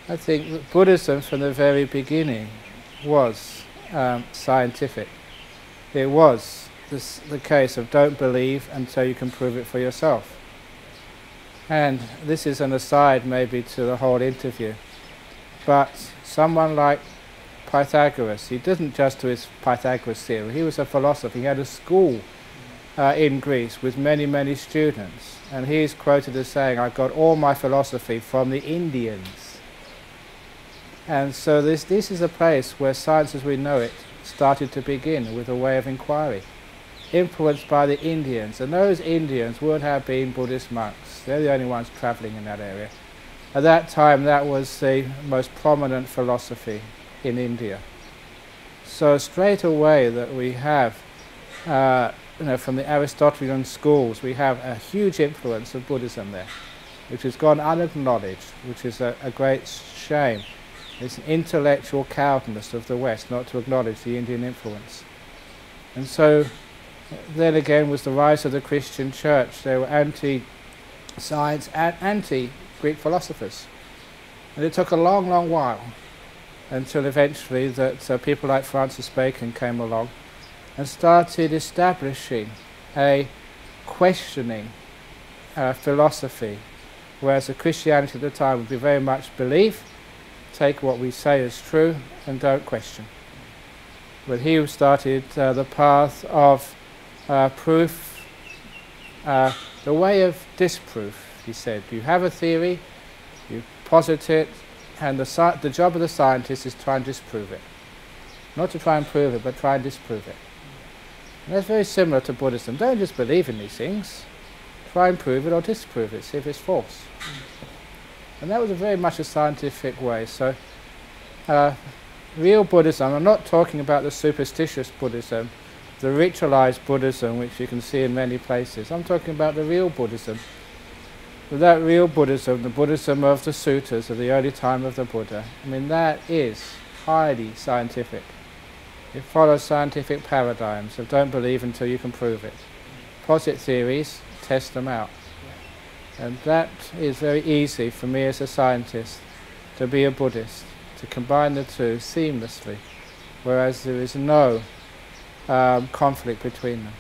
I think that Buddhism from the very beginning was scientific. It was the case of don't believe until you can prove it for yourself. And this is an aside maybe to the whole interview, but someone like Pythagoras, he didn't just do his Pythagoras theory, he was a philosopher. He had a school in Greece with many, many students, and he is quoted as saying, I got all my philosophy from the Indians. And so this is a place where science as we know it started to begin with a way of inquiry, influenced by the Indians. And those Indians would have been Buddhist monks. They're the only ones travelling in that area. At that time, that was the most prominent philosophy in India. So straight away that we have, from the Aristotelian schools, we have a huge influence of Buddhism there, which has gone unacknowledged, which is a great shame. It's an intellectual cowardice of the West not to acknowledge the Indian influence. And so then again was the rise of the Christian church. They were anti-science and anti-Greek philosophers. And it took a long, long while until eventually that people like Francis Bacon came along and started establishing a questioning philosophy, whereas the Christianity at the time would be very much belief, take what we say as true and don't question. But he who started the path of proof, the way of disproof, he said. You have a theory, you posit it, and the job of the scientist is to try and disprove it. Not to try and prove it, but try and disprove it. And that's very similar to Buddhism. Don't just believe in these things. Try and prove it or disprove it, see if it's false. And that was very much a scientific way. So real Buddhism, I'm not talking about the superstitious Buddhism, the ritualized Buddhism which you can see in many places. I'm talking about the real Buddhism. But that real Buddhism, the Buddhism of the suttas of the early time of the Buddha, I mean that is highly scientific. It follows scientific paradigms of don't believe until you can prove it. Posit theories, test them out. And that is very easy for me as a scientist to be a Buddhist, to combine the two seamlessly, whereas there is no conflict between them.